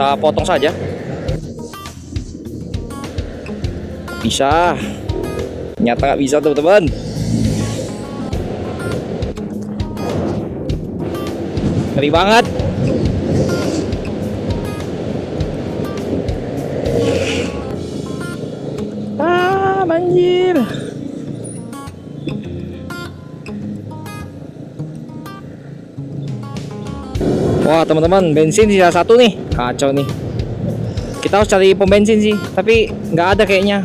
Kita potong saja. Bisa. Ternyata nggak bisa teman-teman. Ngeri banget. Banjir. Wah teman-teman, bensin sisa satu nih. Kacau nih. Kita harus cari pom bensin sih, tapi nggak ada kayaknya.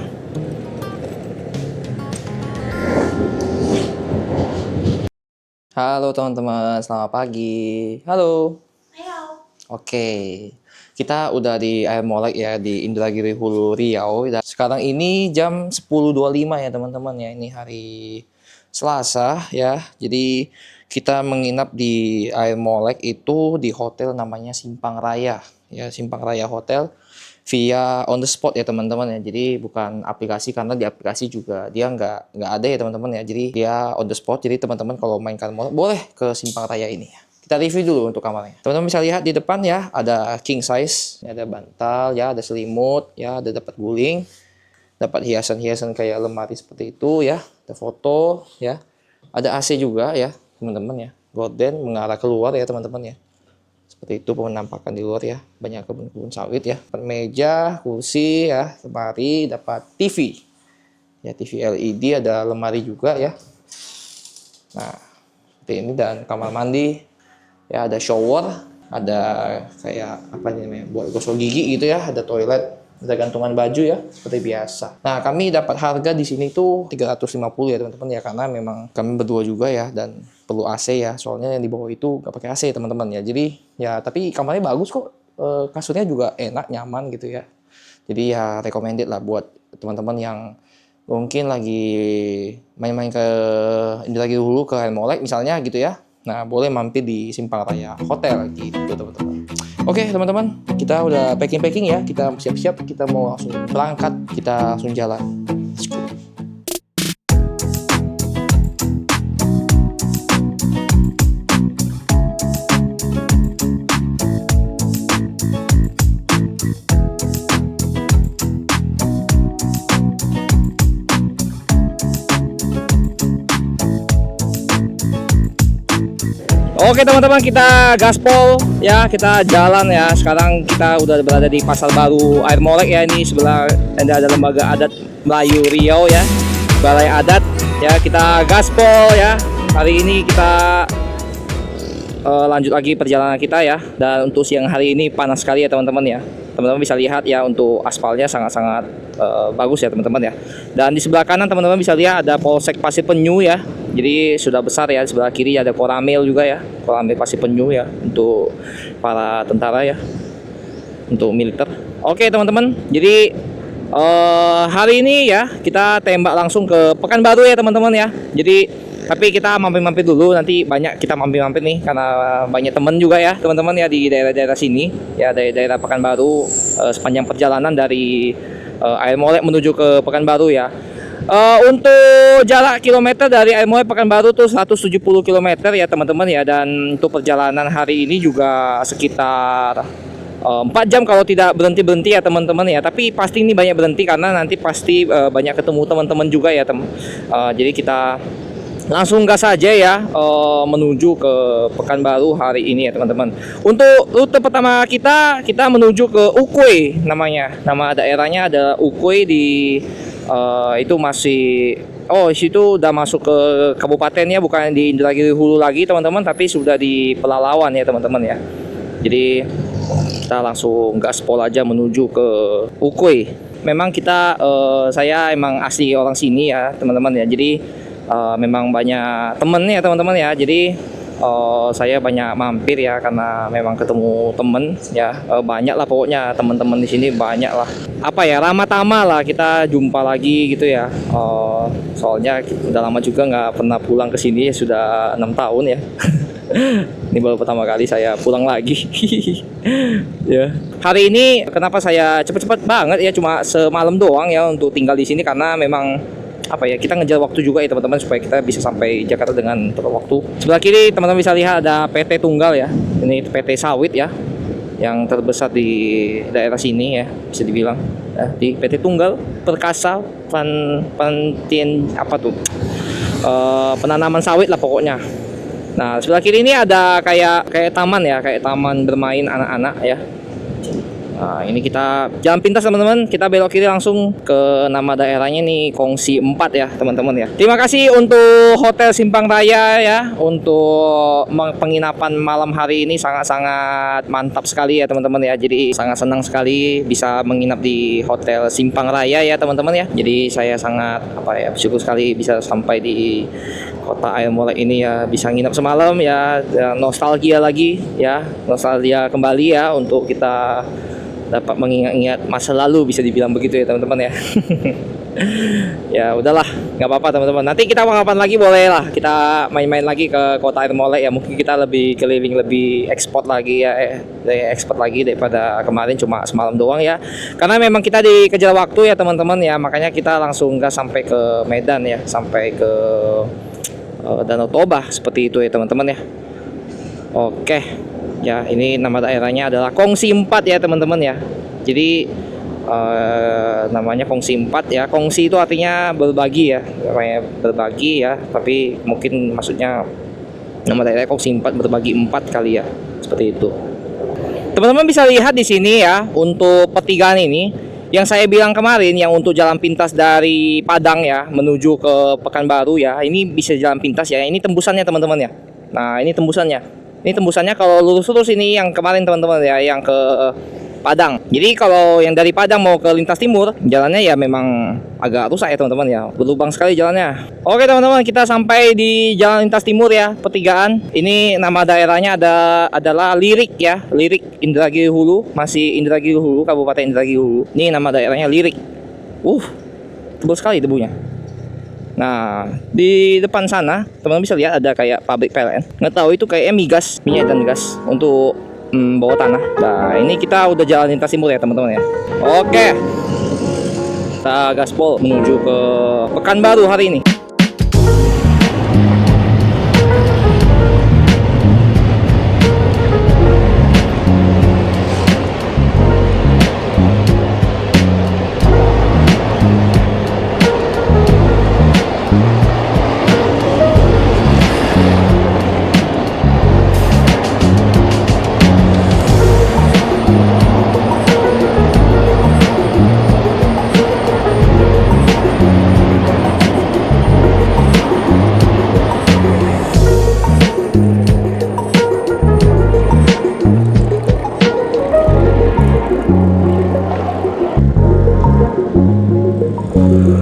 Halo teman-teman, selamat pagi. Halo. Halo. Oke, kita udah di Air Molek ya, di Indragiri Hulu Riau. Dan sekarang ini jam 10.25 ya teman-teman ya. Ini hari Selasa ya. Jadi kita menginap di Air Molek itu di hotel namanya Simpang Raya ya, Simpang Raya Hotel via on the spot ya teman-teman ya. Jadi bukan aplikasi, karena di aplikasi juga dia nggak ada ya teman-teman ya. Jadi dia on the spot. Jadi teman-teman kalau main ke Molek boleh ke Simpang Raya ini ya. Kita review dulu untuk kamarnya. Teman-teman bisa lihat di depan ya, ada king size, ada bantal ya, ada selimut ya, ada dapat guling, dapat hiasan-hiasan kayak lemari seperti itu ya, ada foto ya, ada AC juga ya teman-teman ya, gorden mengarah keluar ya teman-teman ya. Seperti itu penampakan di luar ya, banyak kebun-kebun sawit ya, dapat meja, kursi ya, lemari, dapat TV ya, TV LED, ada lemari juga ya. Nah seperti ini, dan kamar mandi ya, ada shower, ada kayak apa namanya buat gosok gigi gitu ya, ada toilet, ada gantungan baju ya seperti biasa. Nah kami dapat harga di sini tuh 350 ya teman-teman ya, karena memang kami berdua juga ya dan perlu AC ya, soalnya yang di bawah itu nggak pakai AC teman-teman ya. Jadi ya tapi kamarnya bagus kok, kasurnya juga enak, nyaman gitu ya. Jadi ya recommended lah buat teman-teman yang mungkin lagi main-main ke Indragiri Hulu, ke Air Molek misalnya gitu ya. Nah, boleh mampir di Simpang Raya Hotel gitu teman-teman. Oke teman-teman, kita udah packing ya, kita siap-siap, kita mau langsung berangkat, kita langsung jalan. Let's go. Oke teman-teman, kita gaspol ya, kita jalan ya. Sekarang kita udah berada di Pasar Baru Air Molek ya. Ini sebelah ada Lembaga Adat Melayu Riau ya, Balai Adat ya. Kita gaspol ya. Hari ini kita lanjut lagi perjalanan kita ya. Dan untuk siang hari ini panas sekali ya teman-teman ya. Teman-teman bisa lihat ya, untuk aspalnya sangat-sangat bagus ya teman-teman ya. Dan di sebelah kanan teman-teman bisa lihat ada Polsek Pasir Penyu ya. Jadi sudah besar ya. Di sebelah kiri ada Koramil juga ya, Koramil Pasir Penyu ya, untuk para tentara ya, untuk militer. Oke teman-teman, jadi hari ini ya kita tembak langsung ke Pekanbaru ya teman-teman ya. Jadi tapi kita mampir-mampir dulu, nanti banyak kita mampir-mampir nih karena banyak teman juga ya teman-teman ya di daerah-daerah sini ya, daerah Pekanbaru sepanjang perjalanan dari Air Molek menuju ke Pekanbaru ya. Untuk jarak kilometer dari Air Molek Pekanbaru tuh 170 km ya teman-teman ya, dan untuk perjalanan hari ini juga sekitar 4 jam kalau tidak berhenti-berhenti ya teman-teman ya. Tapi pasti ini banyak berhenti karena nanti pasti banyak ketemu teman-teman juga ya jadi kita langsung gas saja ya menuju ke Pekanbaru hari ini ya teman-teman. Untuk rute pertama kita menuju ke Ukui namanya. Nama daerahnya ada Ukui di itu masih situ udah masuk ke kabupatennya, bukan di Indragiri Hulu lagi teman-teman, tapi sudah di Pelalawan ya teman-teman ya. Jadi kita langsung gaspol aja menuju ke Ukui. Memang kita saya emang asli orang sini ya teman-teman ya. Jadi memang banyak temennya teman-teman ya. Jadi saya banyak mampir ya, karena memang ketemu temen ya, banyak lah pokoknya teman-teman di sini, banyak lah apa ya, ramah tamah lah, kita jumpa lagi gitu ya. Soalnya udah lama juga nggak pernah pulang ke sini, sudah 6 tahun ya. Ini baru pertama kali saya pulang lagi. Ya. Hari ini kenapa saya cepet-cepet banget ya, cuma semalam doang ya untuk tinggal di sini, karena memang apa ya, kita ngejar waktu juga ya teman-teman, supaya kita bisa sampai Jakarta dengan tepat waktu. Sebelah kiri teman-teman bisa lihat ada PT Tunggal ya, ini PT sawit ya. yang terbesar di daerah sini ya, bisa dibilang di PT Tunggal Perkasa Penantian apa tuh, penanaman sawit lah pokoknya. Nah, sebelah kiri ini ada kayak taman ya, kayak taman bermain anak-anak ya. Nah, ini kita jalan pintas teman-teman, kita belok kiri langsung ke nama daerahnya nih, Kongsi 4 ya teman-teman ya. Terima kasih untuk Hotel Simpang Raya ya, untuk penginapan malam hari ini sangat-sangat mantap sekali ya teman-teman ya. Jadi sangat senang sekali bisa menginap di Hotel Simpang Raya ya teman-teman ya. Jadi saya sangat bersyukur sekali bisa sampai di kota Air Molek ini ya, bisa nginap semalam ya, nostalgia lagi ya, nostalgia kembali ya, untuk kita dapat mengingat-ingat masa lalu, bisa dibilang begitu ya teman-teman ya. Ya udahlah, nggak apa-apa teman-teman, nanti kita kapan lagi boleh lah kita main-main lagi ke kota Air Molek ya. Mungkin kita lebih keliling, lebih ekspor lagi ya, ekspor lagi daripada kemarin cuma semalam doang ya, karena memang kita dikejar waktu ya teman-teman ya. Makanya kita langsung nggak sampai ke Medan ya, sampai ke Danau Toba seperti itu ya teman-teman ya. Oke ya, ini nama daerahnya adalah Kongsi 4 ya teman-teman ya. Jadi namanya Kongsi 4 ya. Kongsi itu artinya berbagi ya, kayak berbagi ya, tapi mungkin maksudnya nama daerah Kongsi 4 berbagi 4 kali ya, seperti itu. Teman-teman bisa lihat di sini ya, untuk pertigaan ini yang saya bilang kemarin, yang untuk jalan pintas dari Padang ya menuju ke Pekanbaru ya, ini bisa jalan pintas ya. Ini tembusannya teman-teman ya. Nah, ini tembusannya. Ini tembusannya kalau lurus-lurus ini yang kemarin teman-teman ya, yang ke Padang. Jadi kalau yang dari Padang mau ke lintas timur, jalannya ya memang agak rusak ya teman-teman ya, berlubang sekali jalannya. Oke teman-teman, kita sampai di jalan lintas timur ya, pertigaan. Ini nama daerahnya adalah Lirik ya, Lirik Indragiri Hulu, masih Indragiri Hulu, Kabupaten Indragiri Hulu. Ini nama daerahnya Lirik. Tebal sekali debunya. Nah, di depan sana teman-teman bisa lihat ada kayak pabrik PLN. Nggak tahu itu kayak migas, minyak dan gas untuk bawah tanah. Nah, ini kita udah jalan lintas timur ya teman-teman ya. Oke, kita gaspol menuju ke Pekanbaru hari ini.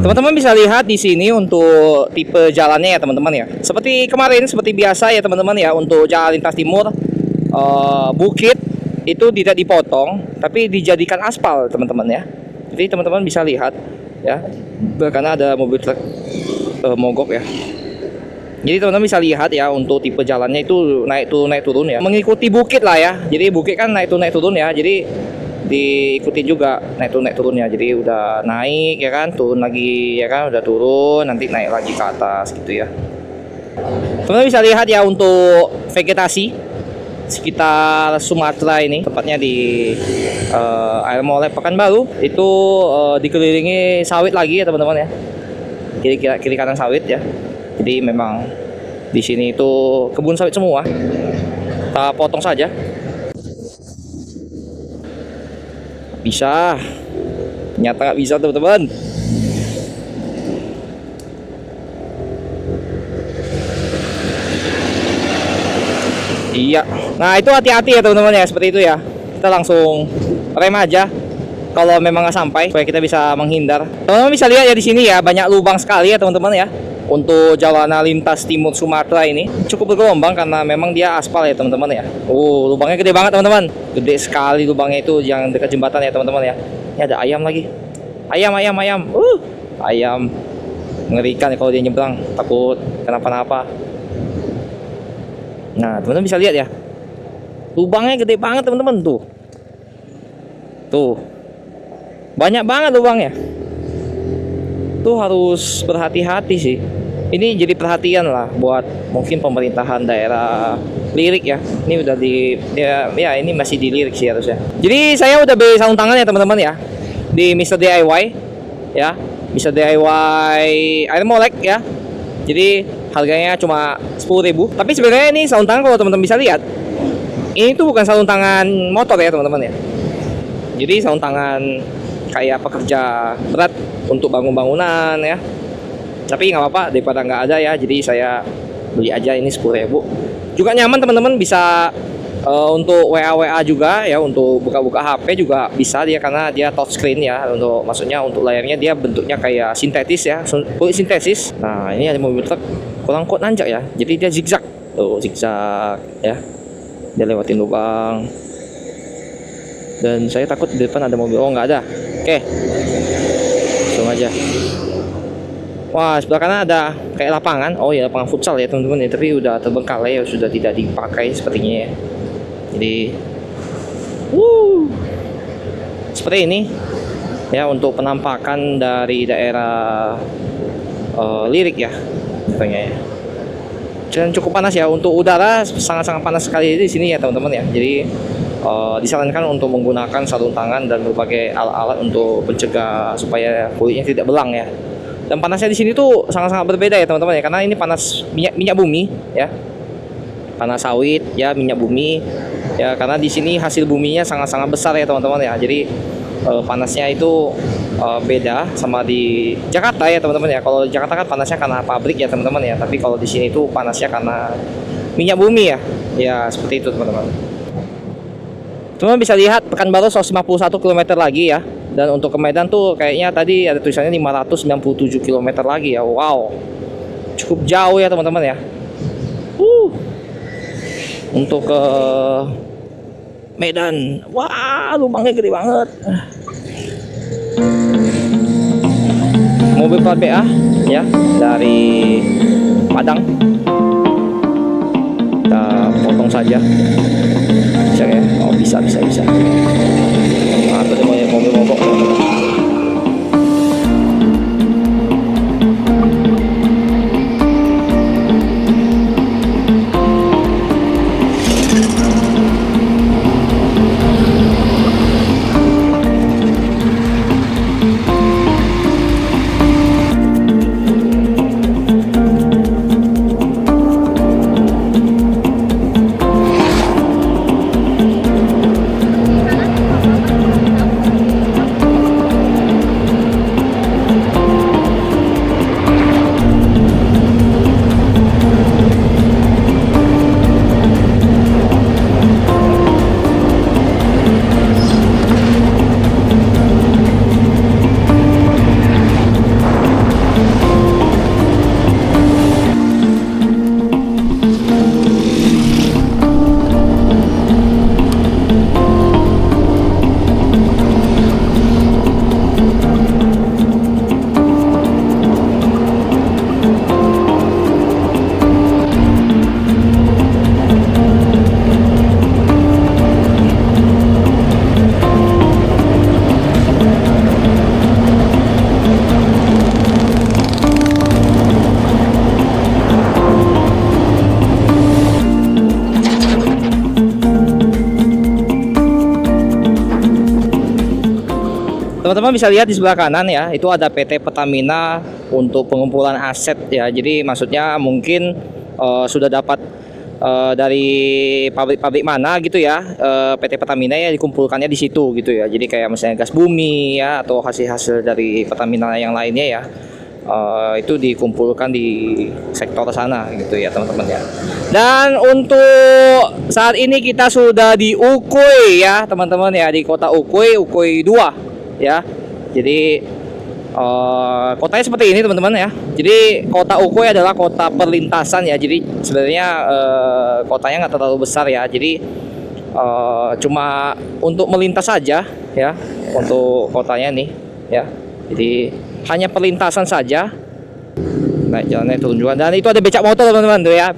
Teman-teman bisa lihat di sini untuk tipe jalannya ya teman-teman ya. Seperti kemarin, seperti biasa ya teman-teman ya, untuk jalan lintas timur bukit itu tidak dipotong tapi dijadikan aspal teman-teman ya. Jadi teman-teman bisa lihat ya, karena ada mobil truk mogok ya. Jadi teman-teman bisa lihat ya, untuk tipe jalannya itu naik turun ya, mengikuti bukit lah ya. Jadi bukit kan naik turun ya, jadi diikuti juga naik turunnya. Jadi udah naik ya kan, turun lagi ya kan, udah turun nanti naik lagi ke atas gitu ya. Teman-teman bisa lihat ya, untuk vegetasi sekitar Sumatera ini, tepatnya di Air Molek Pekanbaru itu dikelilingi sawit lagi ya teman-teman ya. Kiri kanan sawit ya. Jadi memang di sini itu kebun sawit semua. Kita potong saja. Bisa, nyata nggak bisa teman-teman. Iya, nah itu hati-hati ya teman-teman ya, seperti itu ya. Kita langsung rem aja kalau memang nggak sampai, supaya kita bisa menghindar. Teman-teman bisa lihat ya di sini ya, banyak lubang sekali ya teman-teman ya. Untuk jalanan lintas timur Sumatera ini cukup bergelombang karena memang dia aspal ya teman-teman ya. Lubangnya gede banget teman-teman, gede sekali lubangnya itu, yang dekat jembatan ya teman-teman ya. Ini ada ayam lagi, ayam. Ayam mengerikan ya, kalau dia nyebrang takut kenapa-napa. Nah teman-teman bisa lihat ya, lubangnya gede banget teman-teman, tuh banyak banget lubangnya. Tuh harus berhati-hati sih. Ini jadi perhatian lah buat mungkin pemerintahan daerah lirik ya. Ini udah di ya ini masih di lirik sih harusnya. Jadi saya udah beli sarung tangan ya teman-teman ya, di Mr. DIY ya, Mr. DIY Air Molek ya. Jadi harganya cuma 10.000. Tapi sebenarnya ini sarung tangan, kalau teman-teman bisa lihat, ini tuh bukan sarung tangan motor ya teman-teman ya. Jadi sarung tangan kayak pekerja berat untuk bangun-bangunan ya. Tapi nggak apa-apa, daripada nggak ada ya, jadi saya beli aja ini 10.000. Juga nyaman teman-teman, bisa untuk WA juga ya, untuk buka-buka HP juga bisa dia, karena dia touchscreen ya. Untuk maksudnya untuk layarnya dia bentuknya kayak sintetis ya, kulit sintetis. Nah ini ada mobil truk kurang kuat nanjak ya, jadi dia zigzag tuh, zigzag ya, dia lewatin lubang. Dan saya takut di depan ada mobil. Oh nggak ada, oke, langsung aja. Wah, sebelah kanan ada kayak lapangan. Oh ya, lapangan futsal ya teman-teman ya, tapi udah terbengkalai ya, sudah tidak dipakai sepertinya ya. Jadi seperti ini ya untuk penampakan dari daerah lirik ya katanya ya. Dan cukup panas ya, untuk udara sangat-sangat panas sekali di sini ya teman-teman ya. Jadi disarankan untuk menggunakan sarung tangan dan berbagai alat-alat untuk mencegah supaya kulitnya tidak belang ya. Dan panasnya di sini tuh sangat-sangat berbeda ya teman-teman ya, karena ini panas minyak bumi ya, panas sawit ya, minyak bumi ya, karena di sini hasil buminya sangat-sangat besar ya teman-teman ya. Jadi panasnya itu beda sama di Jakarta ya teman-teman ya. Kalau di Jakarta kan panasnya karena pabrik ya teman-teman ya, tapi kalau di sini tuh panasnya karena minyak bumi ya. Ya seperti itu teman-teman. Teman bisa lihat Pekanbaru 151 km lagi ya. Dan untuk ke Medan tuh kayaknya tadi ada tulisannya 597 km lagi ya. Wow, cukup jauh ya teman-teman ya. Untuk ke Medan, wah lubangnya gede banget. Mobil plat BA ya dari Padang. Kita potong saja. Bisa ya? Oh bisa. Nah, itu dia mobil mogok teman-teman. Teman-teman bisa lihat di sebelah kanan ya, itu ada PT Pertamina untuk pengumpulan aset ya. Jadi maksudnya mungkin sudah dapat dari pabrik-pabrik mana gitu ya, PT Pertamina ya dikumpulkannya di situ gitu ya. Jadi kayak misalnya gas bumi ya, atau hasil-hasil dari Pertamina yang lainnya ya, itu dikumpulkan di sektor sana gitu ya teman-teman ya. Dan untuk saat ini kita sudah di Ukui ya teman-teman ya, di kota Ukui 2 ya. Jadi kotanya seperti ini teman-teman ya. Jadi kota Ukui adalah kota perlintasan ya. Jadi sebenarnya kotanya nggak terlalu besar ya. Jadi cuma untuk melintas saja ya, untuk kotanya nih ya. Jadi hanya perlintasan saja. Naik jalannya turun juga. Dan itu ada becak motor teman-teman tuh ya.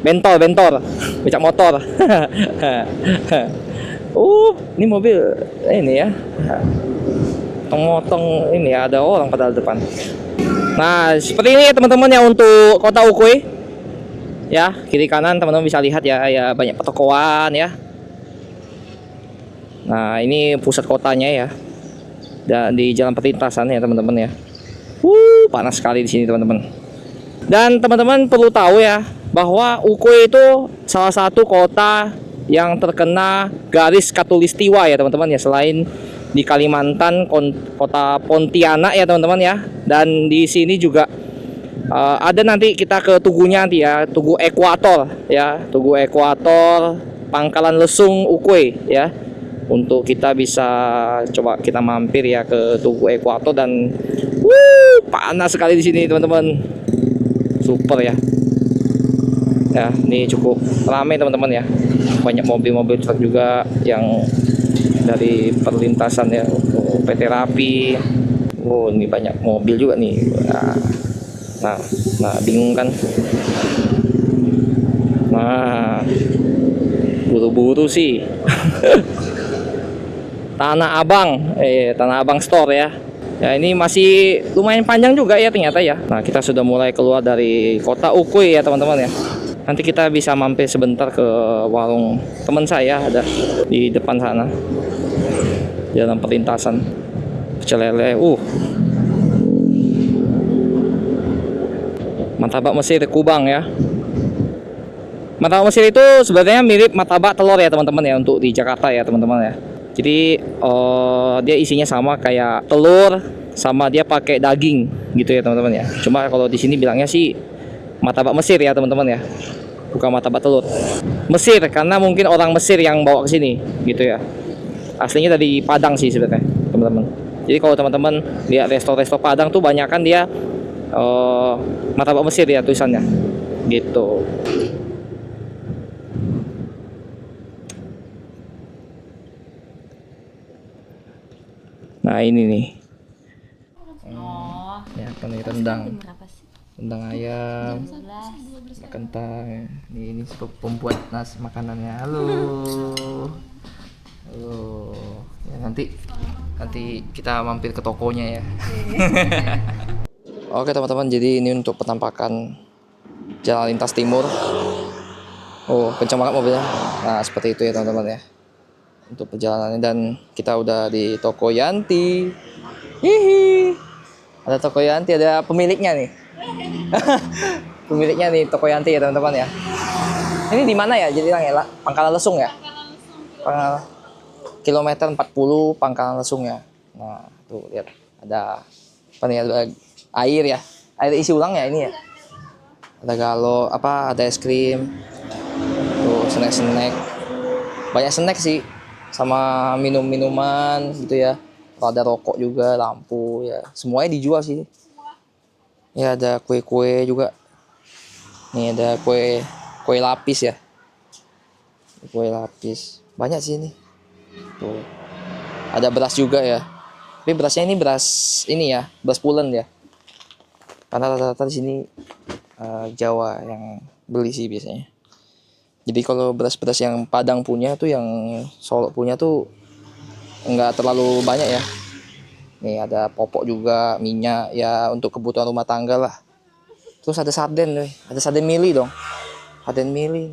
Bentor becak motor. Ini mobil ini ya, motong ini ya, ada orang pada depan. Nah seperti ini ya teman-teman ya untuk kota Ukui. Ya, kiri kanan teman-teman bisa lihat ya, ya banyak pertokoan ya. Nah, ini pusat kotanya ya. Dan di jalan perlintasan ya teman-teman ya. Panas sekali di sini teman-teman. Dan teman-teman perlu tahu ya bahwa Ukui itu salah satu kota yang terkena garis khatulistiwa ya teman-teman ya, selain di Kalimantan kota Pontianak ya teman-teman ya. Dan di sini juga ada nanti kita ke tugunya nanti ya, Tugu Ekuator ya, Tugu Ekuator Pangkalan Lesung Ukui ya. Untuk kita bisa coba kita mampir ya ke Tugu Ekuator dan panas sekali di sini teman-teman. Super ya. Ya, ini cukup ramai teman-teman ya. Banyak mobil-mobil truk juga yang dari perlintasan ya, PT Rapi. Ini banyak mobil juga nih. Nah, bingung kan? Nah, buru-buru sih. Tanah Abang Store ya. Ya, ini masih lumayan panjang juga ya ternyata ya. Nah, kita sudah mulai keluar dari kota Ukui ya teman-teman ya. Nanti kita bisa mampir sebentar ke warung teman saya, ada di depan sana. Jalan perlintasan. Pecel lele. Martabak Mesir Kubang ya. Martabak Mesir itu sebenarnya mirip martabak telur ya teman-teman ya, untuk di Jakarta ya teman-teman ya. Jadi dia isinya sama kayak telur, sama dia pakai daging gitu ya teman-teman ya. Cuma kalau di sini bilangnya sih martabak Mesir ya teman-teman ya, bukan martabak telur. Mesir karena mungkin orang Mesir yang bawa ke sini gitu ya. Aslinya dari Padang sih sebenarnya teman-teman. Jadi kalau teman-teman lihat resto-resto Padang tuh banyak kan dia martabak Mesir ya tulisannya gitu. Nah, ini nih. Ya, apa nih, rendang. Rendang ayam, kentang. Ini pembuat nasi makanannya. Halo. Ya, nanti kita mampir ke tokonya ya. Oke teman-teman, jadi ini untuk penampakan Jalan Lintas Timur. Kencang banget mobilnya. Nah, seperti itu ya teman-teman ya, untuk perjalanannya. Dan kita udah di toko Yanti. Hihi. Ada toko Yanti, ada pemiliknya nih. Pemiliknya nih toko Yanti ya teman-teman ya. Ini di mana ya? Jadi ya, Pangkalan Lesung ya. Kilometer 40 Pangkalan Lesung ya. Nah, tuh lihat ada apa nih, ada air ya. Air isi ulang ya ini ya. Ada galo, ada es krim. Tuh snack-snack. Banyak snack sih. Sama minum-minuman gitu ya. Ada rokok juga, lampu ya. Semuanya dijual sih. Ya, ada kue-kue juga. Nih ada kue lapis ya. Kue lapis. Banyak sih ini. Tuh. Ada beras juga ya. Tapi berasnya ini beras ya, beras pulen ya. Karena rata-rata di sini Jawa yang beli sih biasanya. Jadi kalau beras-beras yang Padang punya tuh, yang Solo punya tuh enggak terlalu banyak ya. Nih ada popok juga, minyak ya untuk kebutuhan rumah tangga lah. Terus ada sarden nih, ada sarden mili dong. Sarden mili.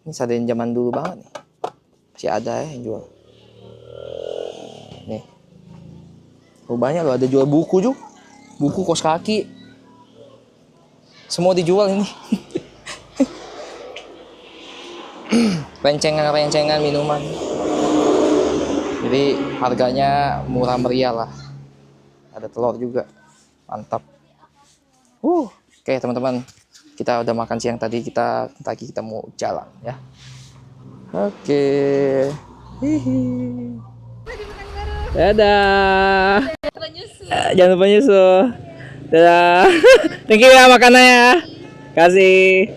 Ini sarden zaman dulu banget nih. Masih ada ya yang jual. Nih. Banyak loh, ada jual buku juga. Buku kaos kaki. Semua dijual ini. Rencengan minuman. Jadi harganya murah meriah lah. Ada telur juga. Mantap. Oke teman-teman. Kita udah makan siang tadi, kita mau jalan ya. Oke. Hihi. Dadah. Jangan lupa nyusul. Dadah. Thank you ya makanannya. Kasih.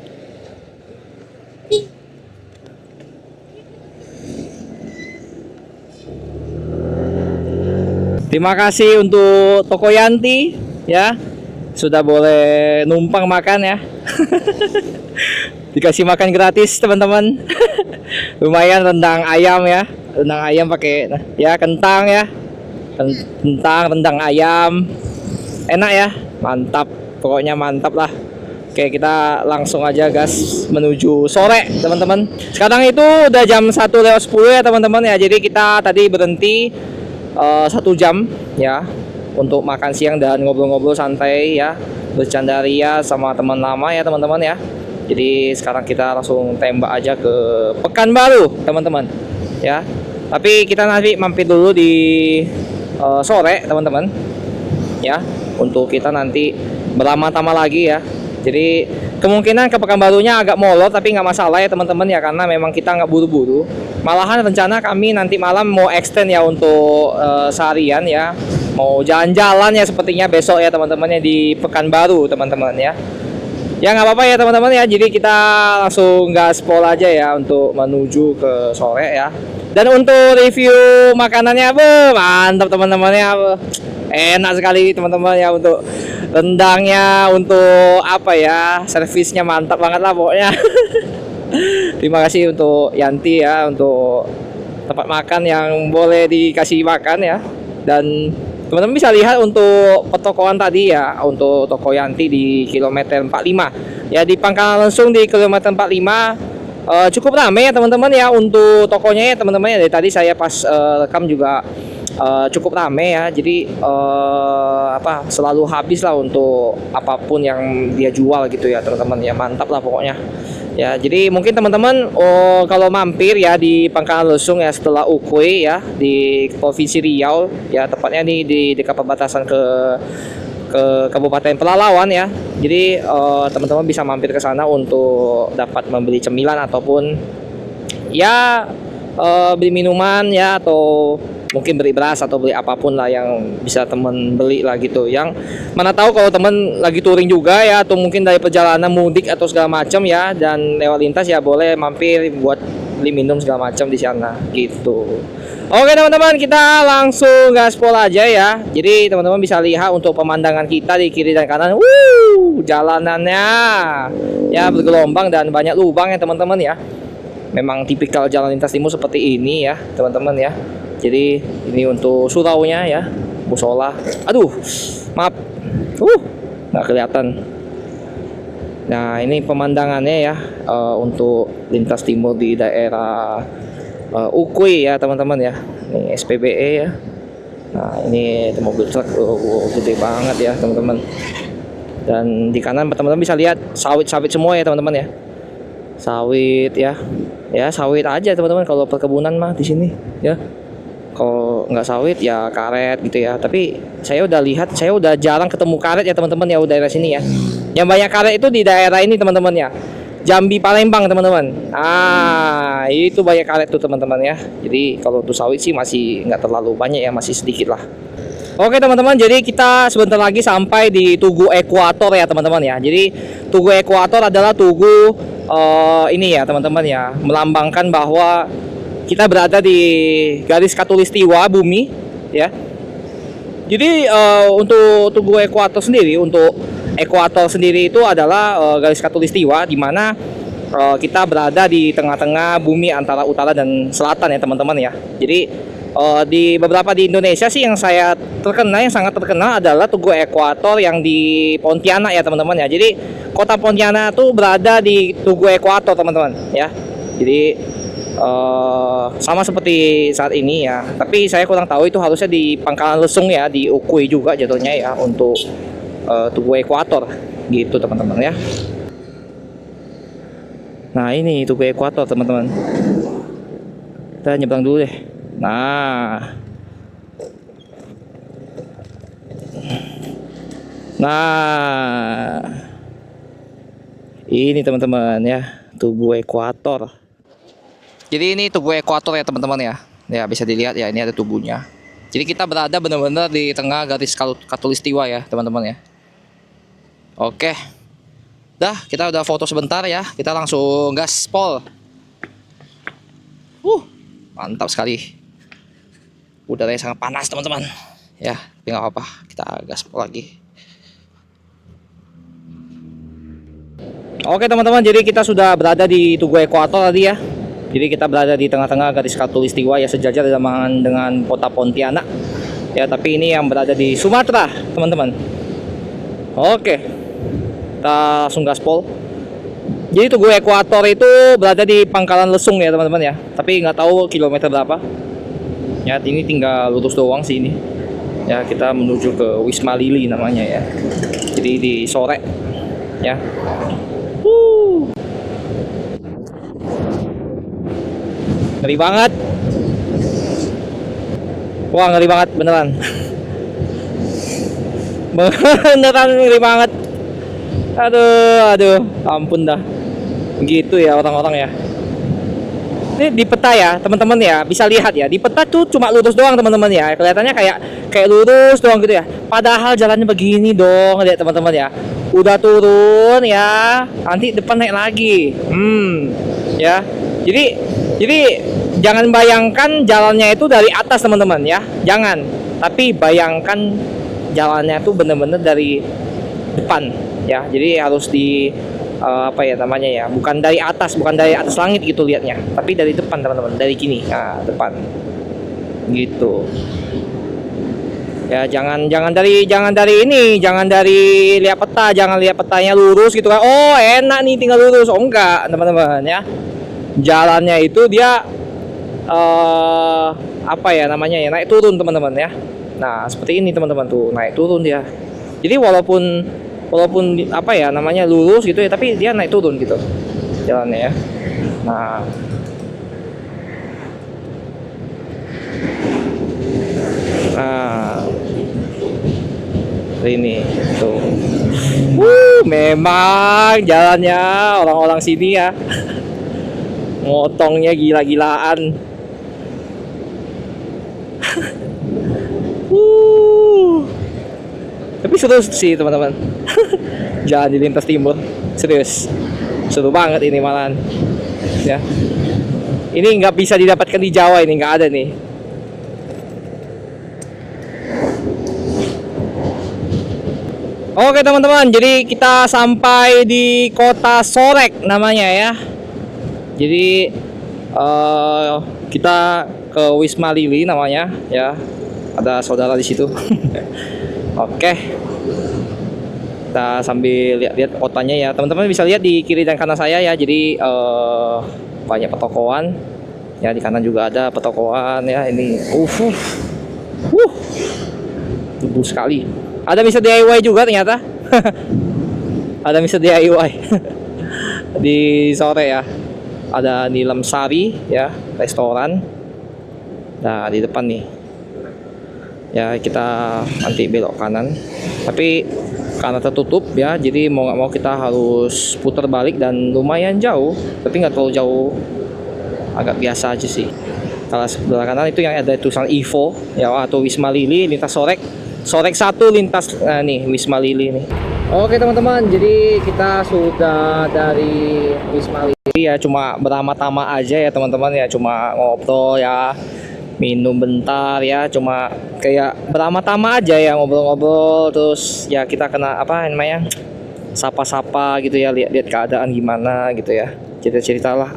Terima kasih untuk toko Yanti ya. Sudah boleh numpang makan ya. Dikasih makan gratis teman-teman. Lumayan, rendang ayam ya. Rendang ayam pakai ya kentang ya. Kentang, rendang ayam. Enak ya. Mantap. Pokoknya mantap lah. Oke, kita langsung aja gas menuju sore, teman-teman. Sekarang itu udah jam 1:10 ya, teman-teman ya. Jadi kita tadi berhenti 1 jam ya untuk makan siang dan ngobrol-ngobrol santai ya, bercanda ria sama teman lama ya, teman-teman ya. Jadi sekarang kita langsung tembak aja ke Pekanbaru, teman-teman ya. Tapi kita nanti mampir dulu di sore, teman-teman ya, untuk kita nanti berlama-lama lagi ya. Jadi kemungkinan ke Pekanbarunya agak molor, tapi nggak masalah ya, teman-teman ya, karena memang kita nggak buru-buru. Malahan rencana kami nanti malam mau extend ya untuk seharian ya, mau jalan-jalan ya sepertinya besok ya, teman-teman ya, di Pekanbaru, teman-teman ya. Ya nggak apa-apa ya, teman-teman ya. Jadi kita langsung gaspol aja ya untuk menuju ke sore ya. Dan untuk review makanannya, mantap teman-teman ya, enak sekali teman-teman ya. Untuk rendangnya, untuk apa ya, servisnya mantap banget lah pokoknya. Terima kasih untuk Yanti ya, untuk tempat makan yang boleh dikasih makan ya. Dan teman-teman bisa lihat untuk pertokoan tadi ya, untuk toko Yanti di kilometer 45 ya, di Pangkalan Lesung di kilometer 45. Cukup ramai ya teman-teman ya untuk tokonya ya, teman-teman ya. Dari tadi saya pas rekam juga cukup ramai ya. Jadi selalu habis lah untuk apapun yang dia jual gitu ya, teman-teman ya. Mantap lah pokoknya ya. Jadi mungkin teman-teman kalau mampir ya di Pangkalan Lesung ya, setelah Ukui ya, di Provinsi Riau ya, tepatnya di dekat perbatasan ke Kabupaten Pelalawan ya. Jadi teman-teman bisa mampir ke sana untuk dapat membeli cemilan ataupun ya beli minuman ya, atau mungkin beli beras atau beli apapun lah yang bisa teman beli lah gitu. Yang mana tahu kalau teman lagi touring juga ya, atau mungkin dari perjalanan mudik atau segala macam ya, dan lewat lintas ya, boleh mampir buat beli minum segala macam di sana gitu. Oke teman-teman, kita langsung gaspol aja ya. Jadi teman-teman bisa lihat untuk pemandangan kita di kiri dan kanan. Jalanannya ya bergelombang dan banyak lubang ya, teman-teman ya. Memang tipikal jalan lintas timur seperti ini ya, teman-teman ya. Jadi ini untuk suraunya ya, musola. Aduh, maaf, nggak kelihatan. Nah ini pemandangannya ya, untuk lintas timur di daerah Ukui ya, teman-teman ya. Ini SPBE ya. Nah ini mobil truk gede banget ya, teman-teman. Dan di kanan teman-teman bisa lihat sawit-sawit semua ya, teman-teman ya. Sawit ya, sawit aja teman-teman. Kalau perkebunan mah di sini ya. Kalau nggak sawit ya karet gitu ya. Tapi saya udah jarang ketemu karet ya, teman-teman ya, daerah sini ya. Yang banyak karet itu di daerah ini, teman-teman ya, Jambi Palembang, teman-teman. Itu banyak karet tuh, teman-teman ya. Jadi kalau untuk sawit sih masih nggak terlalu banyak ya, masih sedikit lah. Oke teman-teman, jadi kita sebentar lagi sampai di Tugu Ekuator ya, teman-teman ya. Jadi Tugu Ekuator adalah tugu ini ya, teman-teman ya, melambangkan bahwa kita berada di garis khatulistiwa bumi ya. Jadi untuk Tugu Ekuator sendiri, itu adalah garis khatulistiwa, di mana kita berada di tengah-tengah bumi antara utara dan selatan ya, teman-teman ya. Jadi di beberapa di Indonesia sih yang sangat terkenal adalah Tugu Ekuator yang di Pontianak ya, teman-teman ya. Jadi kota Pontianak itu berada di Tugu Ekuator, teman-teman ya. Jadi sama seperti saat ini ya, tapi saya kurang tahu itu harusnya di Pangkalan Lesung ya, di Ukui juga jatuhnya ya, untuk Tugu Ekuator gitu, teman-teman ya. Nah ini Tugu Ekuator, teman-teman. Kita nyebrang dulu deh. Nah ini teman-teman ya, Tugu Ekuator. Jadi ini Tugu Ekuator ya, teman-teman ya. Ya bisa dilihat ya, ini ada tubuhnya. Jadi kita berada benar-benar di tengah garis khatulistiwa ya, teman-teman ya. Oke. Kita udah foto sebentar ya. Kita langsung gaspol. Mantap sekali. Udaranya sangat panas, teman-teman. Ya, tapi nggak apa-apa. Kita gaspol lagi. Oke teman-teman, jadi kita sudah berada di Tugu Ekuator tadi ya. Jadi kita berada di tengah-tengah garis khatulistiwa ya, sejajar dengan kota Pontianak ya, tapi ini yang berada di Sumatera, teman-teman. Oke. kita langsung gaspol. Jadi Tugu Ekuator itu berada di Pangkalan Lesung ya teman-teman ya. Tapi nggak tahu kilometer berapa. Ya ini tinggal lurus doang sih ini. Ya kita menuju ke Wisma Lili namanya ya. Jadi di sore ya. Ngeri banget. Wah ngeri banget beneran. Beneran ngeri banget. Aduh, ampun dah. Gitu ya orang-orang ya. Ini di peta ya teman-teman ya, bisa lihat ya di peta tuh cuma lurus doang teman-teman ya, kelihatannya kayak lurus doang gitu ya, padahal jalannya begini dong lihat teman-teman ya, udah turun ya, nanti depan naik lagi. Ya jadi jangan bayangkan jalannya itu dari atas teman-teman ya, jangan, tapi bayangkan jalannya tuh bener-bener dari depan ya, jadi harus di apa ya namanya ya, bukan dari atas langit gitu lihatnya, tapi dari depan teman-teman, dari gini, nah depan gitu ya. Jangan dari ini, jangan dari lihat peta, jangan lihat petanya lurus gitu kan, oh enak nih tinggal lurus, oh enggak teman-teman ya, jalannya itu dia apa ya namanya ya, naik turun teman-teman ya. Nah seperti ini teman-teman tuh, naik turun dia, jadi walaupun apa ya namanya lurus gitu ya, tapi dia naik turun gitu jalannya ya. Nah ini tuh, memang jalannya orang-orang sini ya, ngotongnya gila-gilaan. Tapi seru sih teman-teman. Jalan di lintas timur, serius seru banget ini malahan ya. Ini nggak bisa didapatkan di Jawa, ini nggak ada nih. Oke teman-teman, jadi kita sampai di kota Sorek namanya ya. Jadi kita ke Wisma Lili namanya ya, ada saudara di situ. Oke, kita sambil lihat-lihat kotanya ya teman-teman, bisa lihat di kiri dan kanan saya ya. Jadi banyak pertokoan ya, di kanan juga ada pertokoan ya. Ini tubuh sekali. Ada bisa DIY juga ternyata. Ada bisa DIY di sore ya. Ada Nilam Sari ya, restoran. Nah di depan nih ya, kita nanti belok kanan, tapi karena tertutup ya, jadi mau nggak mau kita harus putar balik dan lumayan jauh, tapi nggak terlalu jauh, agak biasa aja sih. Kalau sebelah kanan itu yang ada tulisan Ivo ya, atau Wisma Lili lintas Sorek 1 lintas nih Wisma Lili nih. Oke teman-teman, jadi kita sudah dari Wisma Lili ya, cuma beramah-tamah aja ya teman-teman ya, cuma ngobrol ya, minum bentar ya, cuma kayak beramah-tamah aja ya, ngobrol-ngobrol, terus ya kita kena apa namanya, sapa-sapa gitu ya, lihat-lihat keadaan gimana gitu ya, cerita-cerita lah.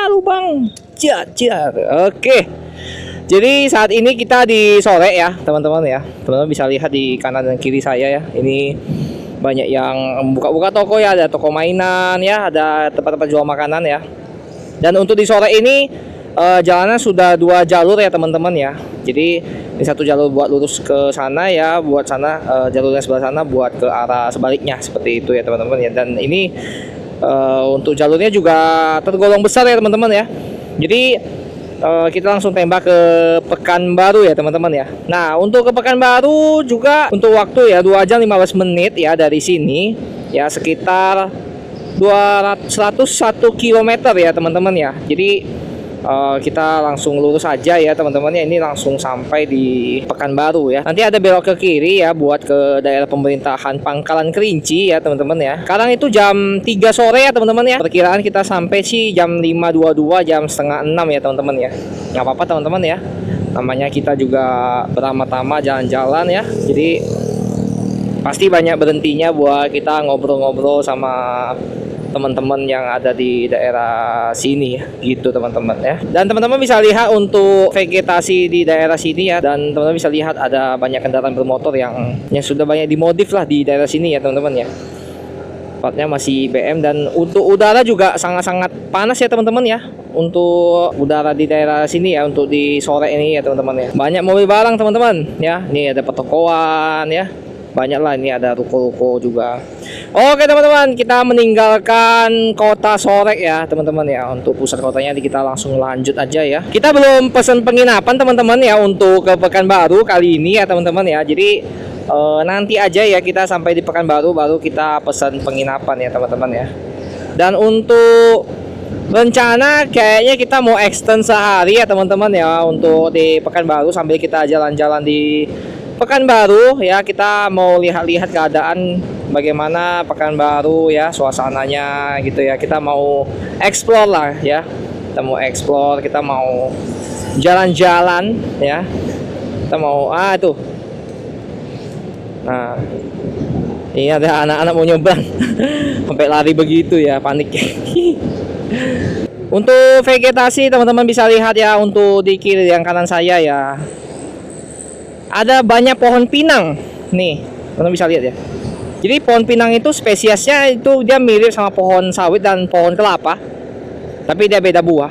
Lubang jar. Oke, jadi saat ini kita di sore ya teman-teman ya, teman-teman bisa lihat di kanan dan kiri saya ya, ini banyak yang buka-buka toko ya, ada toko mainan ya, ada tempat-tempat jual makanan ya. Dan untuk di sore ini jalanan sudah 2 jalur ya teman-teman ya. Jadi ini 1 jalur buat lurus ke sana ya, buat sana jalurnya sebelah sana buat ke arah sebaliknya, seperti itu ya teman-teman ya. Dan ini untuk jalurnya juga tergolong besar ya teman-teman ya. Jadi kita langsung tembak ke Pekanbaru ya teman-teman ya. Nah untuk ke Pekanbaru juga untuk waktu ya 2 jam 15 menit ya dari sini ya, sekitar 101 km ya teman-teman ya. Jadi kita langsung lurus aja ya teman-teman ya, ini langsung sampai di Pekanbaru ya. Nanti ada belok ke kiri ya buat ke daerah pemerintahan Pangkalan Kerinci ya teman-teman ya. Sekarang itu jam 3 sore ya teman-teman ya, perkiraan kita sampai sih jam 5.22, jam setengah 6 ya teman-teman ya. Nggak apa-apa teman-teman ya, namanya kita juga beramah-tamah jalan-jalan ya, jadi pasti banyak berhentinya buat kita ngobrol-ngobrol sama teman-teman yang ada di daerah sini gitu teman-teman ya. Dan teman-teman bisa lihat untuk vegetasi di daerah sini ya, dan teman-teman bisa lihat ada banyak kendaraan bermotor yang sudah banyak dimodif lah di daerah sini ya teman-teman ya. Tempatnya masih BM dan untuk udara juga sangat-sangat panas ya teman-teman ya. Untuk udara di daerah sini ya, untuk di sore ini ya teman-teman ya. Banyak mobil barang teman-teman ya. Ini ada pertokoan ya. Banyak lah, ini ada ruko-ruko juga. Oke teman-teman, kita meninggalkan kota Sorek ya teman-teman ya. Untuk pusat kotanya kita langsung lanjut aja ya. Kita belum pesan penginapan teman-teman ya untuk ke Pekanbaru kali ini ya teman-teman ya. Jadi nanti aja ya, kita sampai di Pekanbaru baru kita pesan penginapan ya teman-teman ya. Dan untuk rencana kayaknya kita mau extend sehari ya teman-teman ya untuk di Pekanbaru, sambil kita jalan-jalan di Pekanbaru ya. Kita mau lihat-lihat keadaan bagaimana Pekanbaru ya, suasananya gitu ya. Kita mau explore lah ya. Kita mau explore, kita mau jalan-jalan ya. Kita mau tuh. Nah, ini ada anak-anak mau nyebrang. Sampai lari begitu ya, panik. Untuk vegetasi teman-teman bisa lihat ya, untuk di kiri yang kanan saya ya. Ada banyak pohon pinang nih, teman-teman bisa lihat ya. Jadi pohon pinang itu spesiesnya itu dia mirip sama pohon sawit dan pohon kelapa, tapi dia beda buah.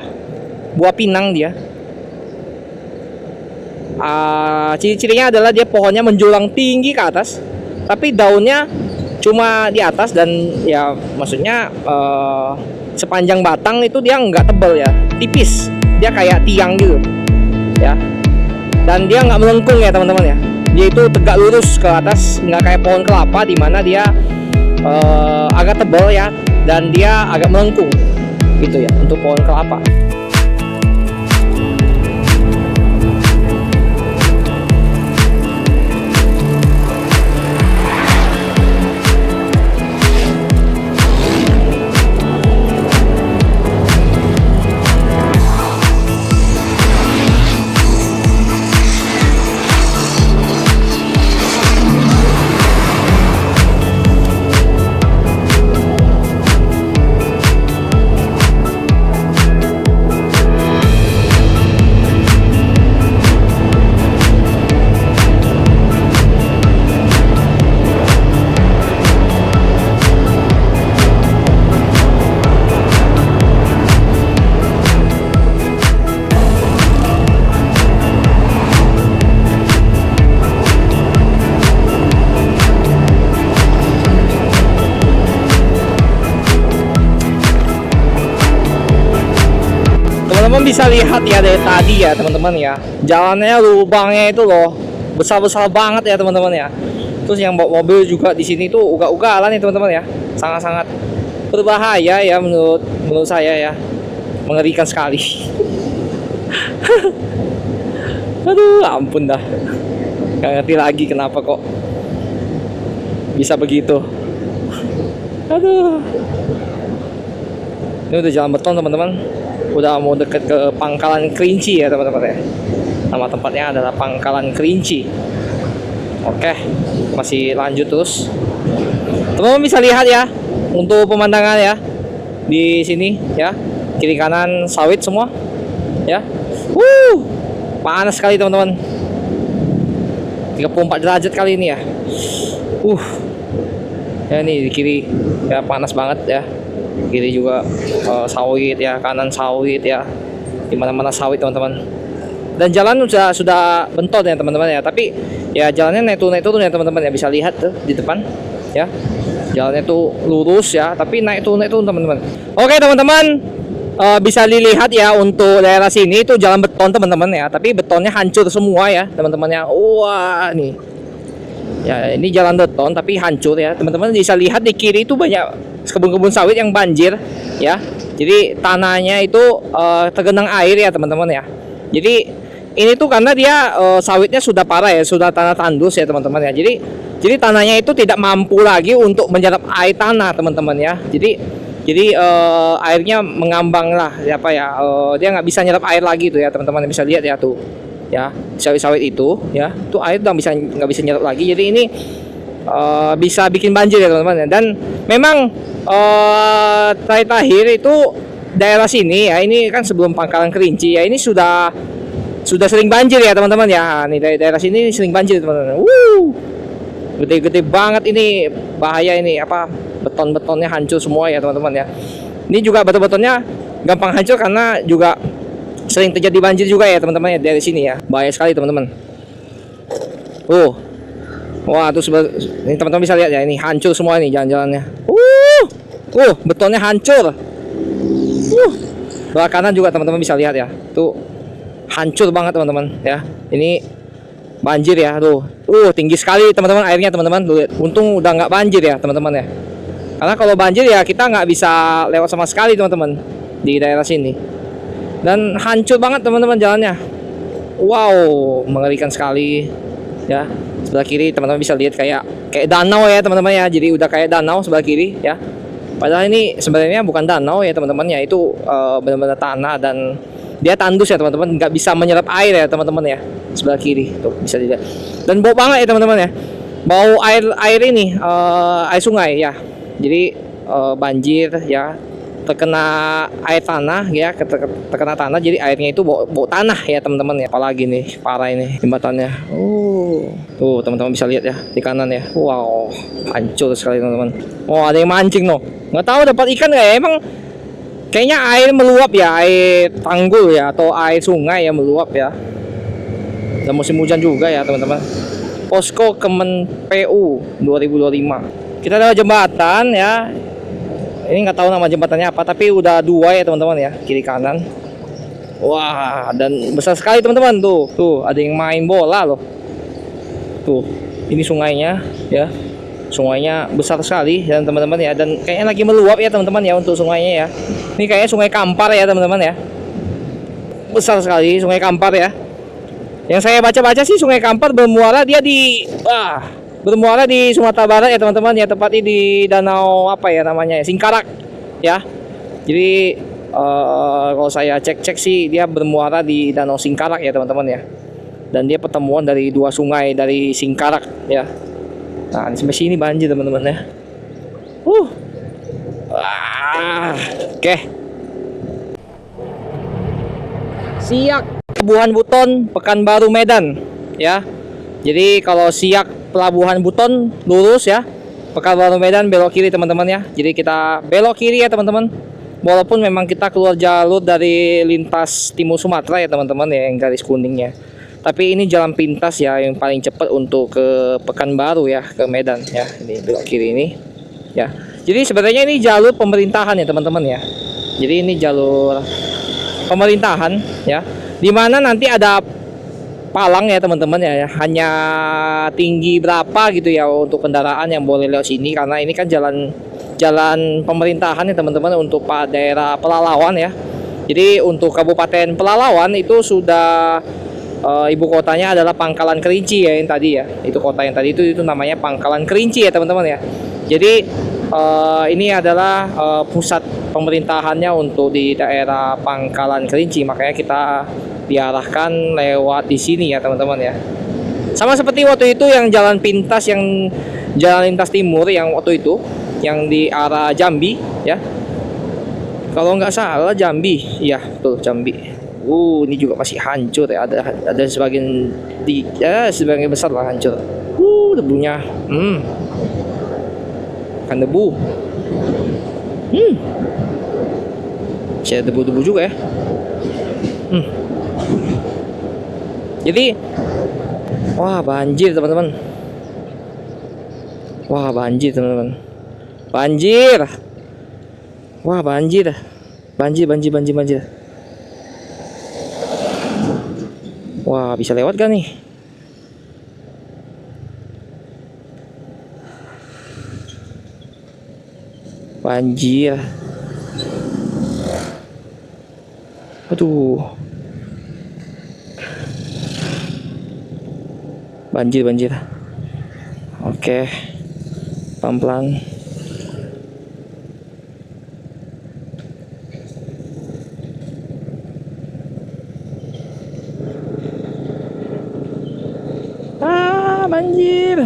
Buah pinang dia. Ciri-cirinya adalah dia pohonnya menjulang tinggi ke atas, tapi daunnya cuma di atas, dan ya maksudnya sepanjang batang itu dia nggak tebal ya, tipis. Dia kayak tiang gitu ya. Dan dia nggak melengkung ya teman-teman ya. Dia itu tegak lurus ke atas, nggak kayak pohon kelapa di mana dia agak tebal ya, dan dia agak melengkung gitu ya untuk pohon kelapa. Teman-teman bisa lihat ya dari tadi ya teman-teman ya, jalannya lubangnya itu loh besar-besar banget ya teman-teman ya. Terus yang bawa mobil juga di sini tuh ugal-ugalan ya teman-teman ya, sangat-sangat berbahaya ya menurut saya ya, mengerikan sekali. Aduh ampun dah, gak ngerti lagi kenapa kok bisa begitu. Aduh, ini udah jalan beton teman-teman. Udah mau deket ke Pangkalan Kerinci ya teman-teman ya. Nama tempatnya adalah Pangkalan Kerinci. Oke, masih lanjut terus. Teman-teman bisa lihat ya untuk pemandangan ya di sini ya, kiri kanan sawit semua ya. Panas sekali teman-teman. 34 derajat kali ini ya. Ya ini di kiri ya, panas banget ya. Kiri juga sawit ya, kanan sawit ya, dimana-mana sawit teman-teman. Dan jalan sudah bentot ya teman-teman ya, tapi ya jalannya naik turun ya teman-teman ya, bisa lihat tuh di depan ya, jalannya tuh lurus ya, tapi naik turun teman-teman. Oke teman-teman, bisa dilihat ya untuk daerah sini itu jalan beton teman-teman ya, tapi betonnya hancur semua ya teman-teman ya. Wah nih ya, ini jalan beton tapi hancur ya teman-teman. Bisa lihat di kiri itu banyak kebun-kebun sawit yang banjir ya. Jadi tanahnya itu tergenang air ya teman-teman ya. Jadi ini tuh karena dia sawitnya sudah parah ya, sudah tanah tandus ya teman-teman ya. Jadi tanahnya itu tidak mampu lagi untuk menyerap air tanah teman-teman ya. Jadi airnya mengambang lah ya, dia nggak bisa nyerap air lagi tuh ya teman-teman. Bisa lihat ya tuh ya, sawit-sawit itu ya, tuh air udah nggak bisa nyerap lagi. Jadi ini bisa bikin banjir ya teman-teman ya. Dan memang terakhir itu daerah sini ya, ini kan sebelum Pangkalan Kerinci ya, ini sudah sering banjir ya teman-teman ya. Nih daerah sini sering banjir teman-teman. Gede-gede banget ini, bahaya ini apa, beton-betonnya hancur semua ya teman-teman ya. Ini juga beton-betonnya gampang hancur karena juga sering terjadi banjir juga ya teman-teman ya dari sini ya. Bahaya sekali teman-teman. Wah tuh ini teman-teman bisa lihat ya, ini hancur semua nih jalan-jalannya. Betonnya hancur. Sebelah kanan juga teman-teman bisa lihat ya, tuh hancur banget teman-teman ya. Ini banjir ya tuh. Tinggi sekali teman-teman airnya teman-teman. Untung udah nggak banjir ya teman-teman ya. Karena kalau banjir ya kita nggak bisa lewat sama sekali teman-teman di daerah sini. Dan hancur banget teman-teman jalannya. Wow, mengerikan sekali ya. Sebelah kiri teman-teman bisa lihat kayak danau ya teman-teman ya. Jadi udah kayak danau sebelah kiri ya. Padahal ini sebenarnya bukan danau ya teman-teman ya. Itu benar-benar tanah dan dia tandus ya teman-teman, nggak bisa menyerap air ya teman-teman ya. Sebelah kiri tuh bisa dilihat. Dan bau banget ya teman-teman ya. Bau air ini air sungai ya. Jadi banjir ya, terkena air tanah ya, terkena tanah jadi airnya itu bau tanah ya teman-teman ya. Apalagi nih parah ini jembatannya. Tuh teman-teman bisa lihat ya di kanan ya. Wow, hancur sekali teman-teman. Ada yang mancing no, nggak tahu dapat ikan nggak ya. Emang kayaknya air meluap ya, air tanggul ya atau air sungai yang meluap ya. Dan musim hujan juga ya teman-teman. Posko Kemen PU 2025. Kita ada jembatan ya. Ini nggak tahu nama jembatannya apa, tapi udah 2 ya teman-teman ya, kiri kanan. Wah, dan besar sekali teman-teman tuh. Tuh ada yang main bola loh. Tuh, ini sungainya ya. Sungainya besar sekali dan teman-teman ya, dan kayaknya lagi meluap ya teman-teman ya untuk sungainya ya. Ini kayaknya Sungai Kampar ya teman-teman ya. Besar sekali Sungai Kampar ya. Yang saya baca-baca sih Sungai Kampar bermuara di Sumatera Barat ya teman-teman ya, tepatnya di danau apa ya namanya ya, Singkarak ya. Jadi kalau saya cek sih dia bermuara di danau Singkarak ya teman-teman ya. Dan dia pertemuan dari 2 sungai dari Singkarak ya. Nah sampai sini banjir teman-teman ya. Oke. Siak Pelabuhan Buton Pekanbaru Medan ya. Jadi kalau Siak Pelabuhan Buton lurus ya, Pekanbaru Medan belok kiri teman-teman ya. Jadi kita belok kiri ya teman-teman. Walaupun memang kita keluar jalur dari lintas timur Sumatera ya teman-teman ya, yang garis kuningnya. Tapi ini jalan pintas ya yang paling cepat untuk ke Pekanbaru ya, ke Medan ya. Ini belok kiri ini ya. Jadi sebenarnya ini jalur pemerintahan ya teman-teman ya. Jadi ini jalur pemerintahan ya, dimana nanti ada palang ya teman-teman ya, hanya tinggi berapa gitu ya untuk kendaraan yang boleh lewat sini, karena ini kan jalan pemerintahan ya teman-teman untuk daerah Pelalawan ya. Jadi untuk Kabupaten Pelalawan itu sudah ibu kotanya adalah Pangkalan Kerinci ya, yang tadi ya, itu kota yang tadi itu namanya Pangkalan Kerinci ya teman-teman ya. Jadi ini adalah pusat pemerintahannya untuk di daerah Pangkalan Kerinci, makanya kita diarahkan lewat di sini ya teman-teman ya. Sama seperti waktu itu yang jalan pintas, yang jalan lintas timur yang waktu itu yang di arah Jambi ya. Kalau nggak salah Jambi, iya tuh Jambi. Ini juga masih hancur ya, ada sebagian sebagian besar lah hancur. Debunya. Kan debu. Saya debu-debu juga ya. Jadi banjir teman-teman. Banjir teman-teman. Banjir. Banjir. Bisa lewat gak nih? Banjir. Aduh. Banjir. Oke. Pelan-pelan. Banjir.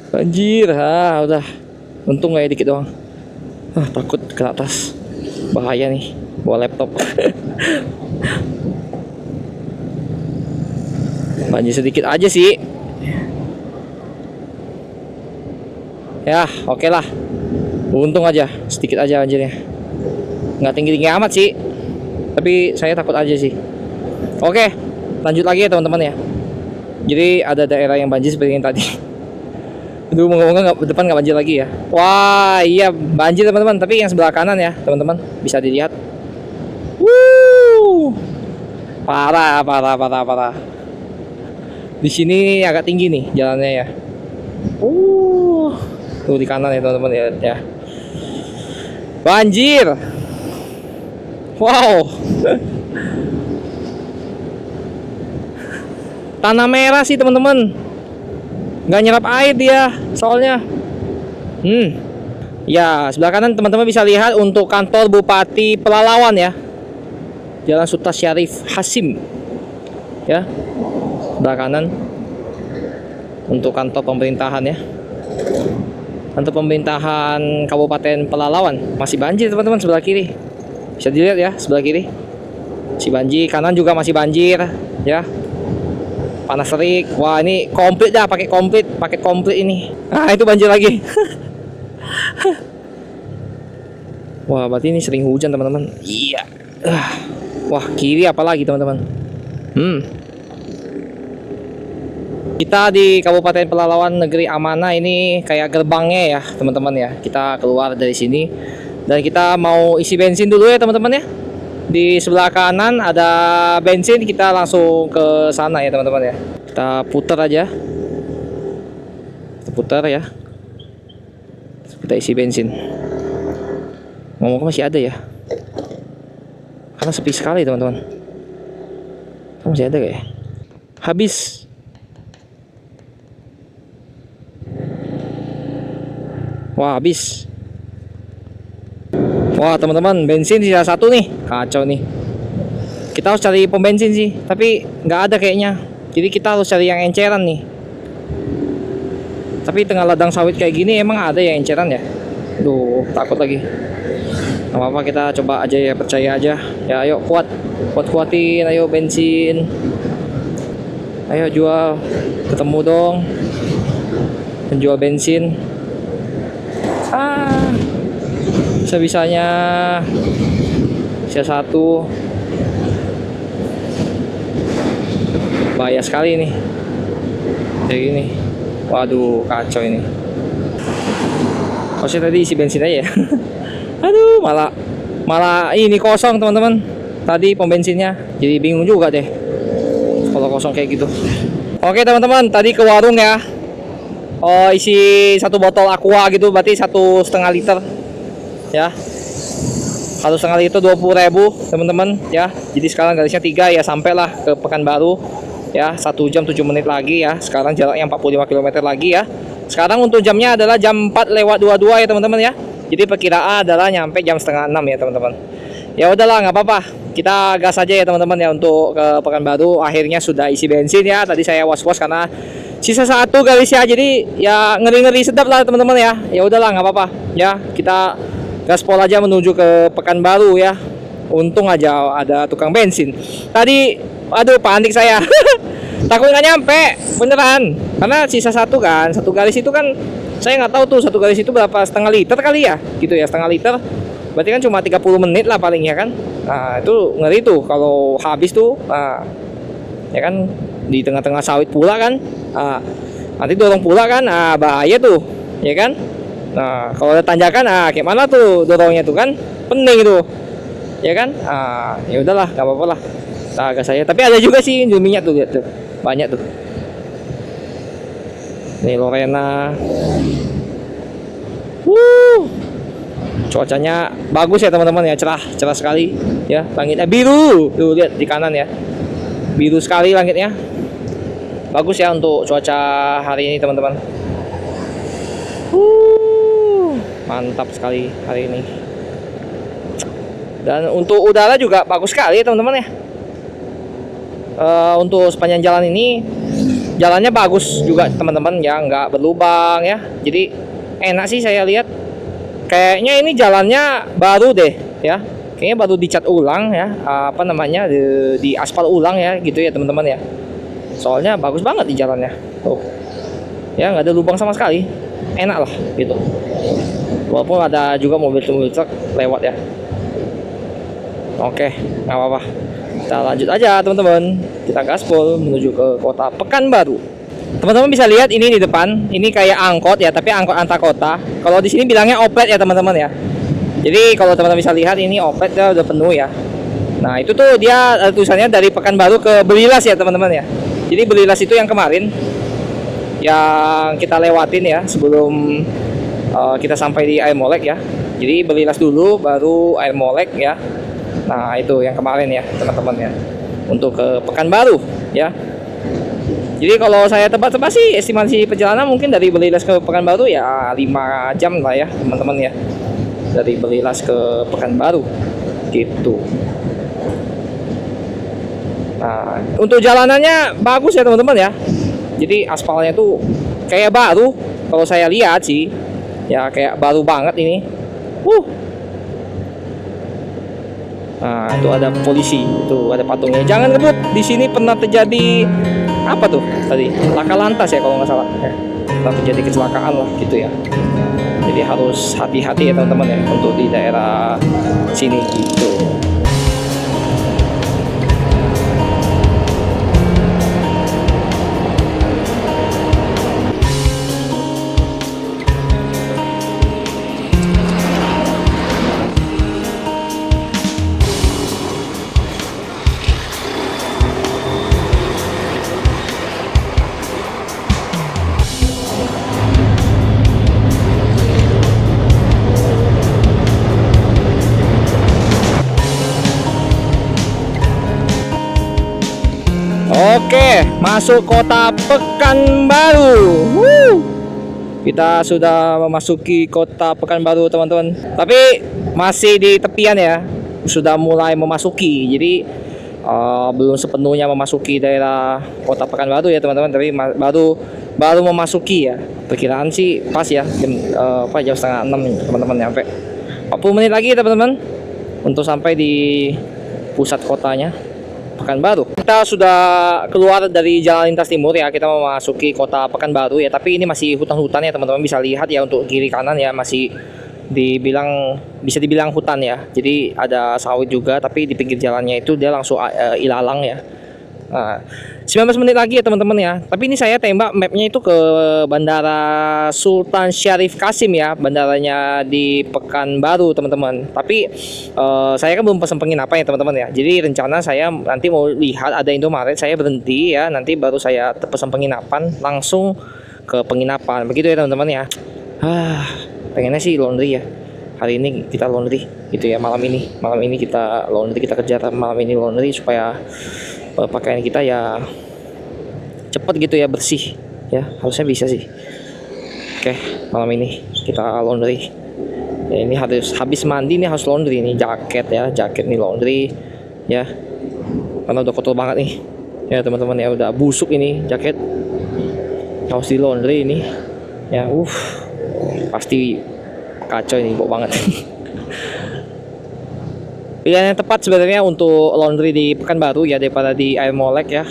Banjir. Udah. Untung kayak dikit doang. Takut ke atas. Bahaya nih. bawa laptop. Banjir sedikit aja sih. Ya, oke lah. Untung aja, sedikit aja banjirnya. Nggak tinggi-tinggi amat sih. Tapi saya takut aja sih. Oke, lanjut lagi ya teman-teman ya. Jadi ada daerah yang banjir seperti yang tadi. Aduh, moga-moga depan nggak banjir lagi ya. Wah, iya banjir teman-teman. Tapi yang sebelah kanan ya teman-teman, bisa dilihat. Parah, parah, parah, parah. Di sini agak tinggi nih jalannya ya. Tuh di kanan ya teman-teman ya. Banjir. Wow. Tanah merah sih teman-teman. Nggak nyerap air dia soalnya. Ya, sebelah kanan teman-teman bisa lihat untuk kantor Bupati Pelalawan ya. Jalan Sultan Syarif Hasim. Ya. Sebelah kanan untuk kantor pemerintahan ya. Kantor pemerintahan Kabupaten Pelalawan. Masih banjir teman-teman sebelah kiri. Bisa dilihat ya sebelah kiri. Masih banjir, kanan juga masih banjir ya. Panas terik. Wah, ini komplit dah, pakai komplit ini. Ah, itu banjir lagi. Wah, berarti ini sering hujan teman-teman. Iya. Wah, kiri apalagi teman-teman. Kita di Kabupaten Pelalawan Negeri Amanah ini kayak gerbangnya ya teman-teman ya. Kita keluar dari sini dan kita mau isi bensin dulu ya teman-teman ya. Di sebelah kanan ada bensin, kita langsung ke sana ya teman-teman ya. Kita putar aja. Kita putar ya. Kita isi bensin. Ngomong masih ada ya. Karena sepi sekali teman-teman. Masih ada kayak. Habis. Wah, habis. Wah teman-teman, bensin sisa satu nih. Kacau nih. Kita harus cari pom bensin sih, tapi nggak ada kayaknya. Jadi kita harus cari yang enceran nih. Tapi tengah ladang sawit kayak gini emang ada yang enceran ya. Duh, takut lagi. Gak apa-apa, kita coba aja ya, percaya aja. Ya ayo kuatin, ayo bensin. Ayo jual, ketemu dong. Penjual bensin. Sebisanya sisa satu. Bahaya sekali nih kayak gini. Waduh, kacau ini. Kok tadi isi bensin aja ya. Aduh, malah ini kosong teman-teman. Tadi pom bensinnya. Jadi bingung juga deh kalau kosong kayak gitu. Oke teman-teman, tadi ke warung ya. Oh, isi satu botol aqua gitu, berarti 1,5 liter ya. 1,5 liter 20.000 teman-teman ya. Jadi sekarang garisnya 3 ya, sampailah ke Pekanbaru ya. 1 jam 7 menit lagi ya. Sekarang jaraknya 45 km lagi ya. Sekarang untuk jamnya adalah jam 4:22 ya teman-teman ya. Jadi perkiraan adalah nyampe jam 5:30 ya teman-teman. Ya udahlah, nggak apa-apa, kita gas aja ya teman-teman ya untuk ke Pekanbaru. Akhirnya sudah isi bensin ya. Tadi saya was-was karena sisa satu garisnya, jadi ya ngeri-ngeri sedap lah teman-teman ya. Ya udahlah, nggak apa-apa ya, kita gaspol aja menuju ke Pekanbaru ya. Untung aja ada tukang bensin. Tadi aduh, panik saya. Takut nggak nyampe beneran, karena sisa satu kan, satu garis itu kan saya nggak tahu tuh satu garis itu berapa, 1,5 liter kali ya gitu ya, 1,5 liter berarti kan cuma 30 menit lah paling ya kan. Nah itu ngeri tuh kalau habis tuh. Nah, ya kan di tengah-tengah sawit pula kan. Nanti dorong pula kan, bahaya tuh ya kan. Nah kalau ada tanjakan, kayak mana tuh dorongnya tuh kan, pening itu ya kan. Ya udahlah, nggak apa-apa lah, agak saya. Tapi ada juga sih minyak tuh, lihat tuh, banyak tuh. Nih Lorena. Cuacanya bagus ya teman-teman ya, cerah sekali ya. Langitnya biru tuh, lihat di kanan ya, biru sekali langitnya. Bagus ya untuk cuaca hari ini teman-teman. Mantap sekali hari ini. Dan untuk udara juga bagus sekali ya teman-teman ya. Untuk sepanjang jalan ini, jalannya bagus juga teman-teman ya, nggak berlubang ya. Jadi enak sih saya lihat. Kayaknya ini jalannya baru deh ya. Kayaknya baru dicat ulang ya, apa namanya, di aspal ulang ya gitu ya teman-teman ya. Soalnya bagus banget di jalannya. Tuh. Ya nggak ada lubang sama sekali. Enak lah gitu. Walaupun ada juga mobil truk lewat ya. Oke, nggak apa-apa. Kita lanjut aja teman-teman. Kita gaspol menuju ke kota Pekanbaru. Teman-teman bisa lihat ini di depan, ini kayak angkot ya, tapi angkot antar kota. Kalau di sini bilangnya oplet ya teman-teman ya. Jadi kalau teman-teman bisa lihat ini opletnya udah penuh ya. Nah itu tuh dia tulisannya dari Pekanbaru ke Belilas ya teman-teman ya. Jadi Belilas itu yang kemarin yang kita lewatin ya sebelum kita sampai di Air Molek ya. Jadi Belilas dulu baru Air Molek ya. Nah itu yang kemarin ya teman-teman ya. Untuk ke Pekanbaru ya. Jadi kalau saya tebak-tebak sih estimasi perjalanan mungkin dari Belilas ke Pekanbaru ya 5 jam lah ya teman-teman ya. Dari Belilas ke Pekanbaru gitu. Nah, untuk jalanannya bagus ya teman-teman ya. Jadi aspalnya tuh kayak baru kalau saya lihat sih. Ya kayak baru banget ini. Nah, itu ada polisi, itu ada patungnya. Jangan ngebut. Di sini pernah terjadi apa tuh tadi? Laka lantas ya kalau nggak salah. Pernah terjadi kecelakaan lah gitu ya. Jadi harus hati-hati ya teman-teman ya untuk di daerah sini gitu. Oke, masuk kota Pekanbaru. Kita sudah memasuki kota Pekanbaru, teman-teman. Tapi masih di tepian ya. Sudah mulai memasuki. Jadi belum sepenuhnya memasuki daerah kota Pekanbaru ya, teman-teman. Tapi baru memasuki ya. Perkiraan sih pas ya jam setengah 6 teman-teman, nyampe 40 menit lagi teman-teman untuk sampai di pusat kotanya Pekanbaru. Kita sudah keluar dari jalan lintas timur ya, kita memasuki kota Pekanbaru ya, tapi ini masih hutan-hutan ya teman-teman, bisa lihat ya untuk kiri kanan ya masih bisa dibilang hutan ya. Jadi ada sawit juga, tapi di pinggir jalannya itu dia langsung ilalang ya. Nah, 19 menit lagi ya teman-teman ya. Tapi ini saya tembak mapnya itu ke Bandara Sultan Syarif Kasim ya, bandaranya di Pekanbaru teman-teman. Tapi saya kan belum pesan penginapan ya teman-teman ya. Jadi rencana saya nanti mau lihat ada Indomaret, saya berhenti ya, nanti baru saya pesan penginapan langsung ke penginapan. Begitu ya teman-teman ya. Pengennya sih laundry ya. Hari ini kita laundry gitu ya, malam ini kita laundry, kita kejar malam ini laundry supaya pakaian kita ya cepat gitu ya, bersih ya, harusnya bisa sih. Oke, malam ini kita laundry ya. Ini harus habis mandi nih harus laundry nih, jaket nih laundry ya, karena udah kotor banget nih ya teman-teman ya, udah busuk ini jaket, harus di laundry ini ya. Pasti kacau ini, bau banget. Pilihan yang tepat sebenarnya untuk laundry di Pekanbaru ya daripada di Air Molek ya,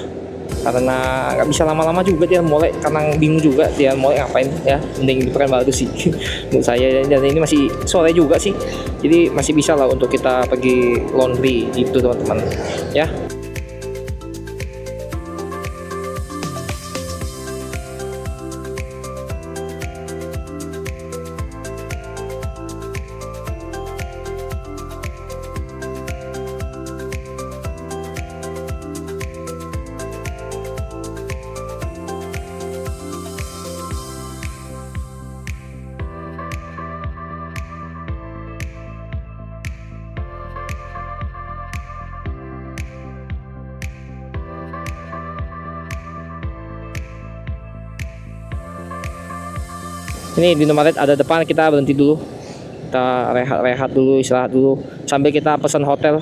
karena nggak bisa lama-lama juga di Air Molek, karena bingung juga di Air Molek ngapain ya, mending di Pekanbaru sih menurut saya. Dan ini masih sore juga sih, jadi masih bisa lah untuk kita pergi laundry gitu teman-teman ya. Ini di Indomaret ada depan, kita berhenti dulu, kita rehat dulu, istirahat dulu sambil kita pesan hotel.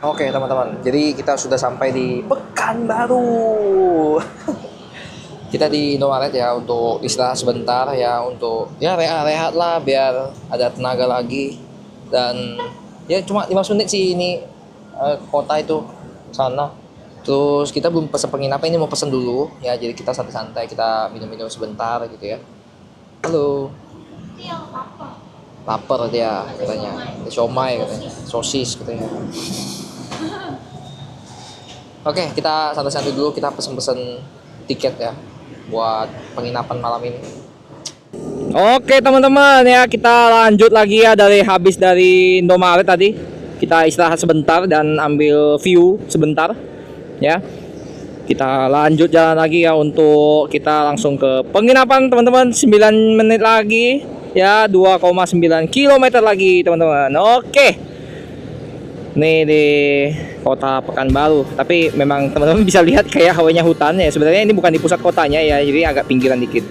Oke teman-teman, jadi kita sudah sampai di Pekanbaru. kita di Indomaret ya untuk istirahat sebentar ya, untuk ya rehat lah biar ada tenaga lagi. Dan ya cuma 15 menit sih ini kota itu sana. Terus kita belum pesan penginapan, ini mau pesan dulu ya, jadi kita santai-santai, kita minum-minum sebentar gitu ya. Halo. Lapar dia katanya, ada siomay katanya, sosis katanya. Oke, kita santai-santai dulu, kita pesen-pesen tiket ya buat penginapan malam ini. Oke teman-teman ya, kita lanjut lagi ya dari habis dari Indomaret tadi. Kita istirahat sebentar dan ambil view sebentar ya. Kita lanjut jalan lagi ya, untuk kita langsung ke penginapan teman-teman. 9 menit lagi ya, 2,9 km lagi teman-teman. Oke. Nih di kota Pekanbaru, tapi memang teman-teman bisa lihat kayak hawanya hutan ya. Sebenarnya ini bukan di pusat kotanya ya, jadi agak pinggiran dikit.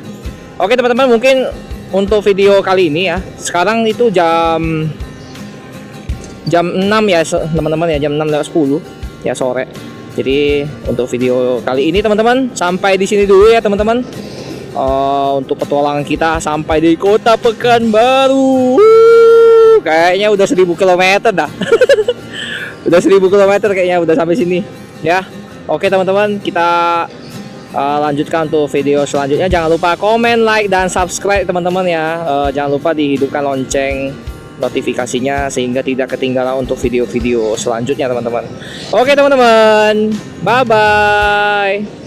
Oke teman-teman, mungkin untuk video kali ini ya, sekarang itu jam 6 ya teman-teman ya, jam 6:10 ya sore. Jadi untuk video kali ini teman-teman sampai di sini dulu ya teman-teman. Untuk petualangan kita sampai di kota Pekanbaru. Kayaknya udah 1000 km dah. Udah 1000 km kayaknya udah sampai sini ya. Oke teman-teman, kita lanjutkan untuk video selanjutnya. Jangan lupa komen, like, dan subscribe teman-teman ya. Jangan lupa dihidupkan lonceng notifikasinya sehingga tidak ketinggalan untuk video-video selanjutnya teman-teman. Oke teman-teman, bye bye.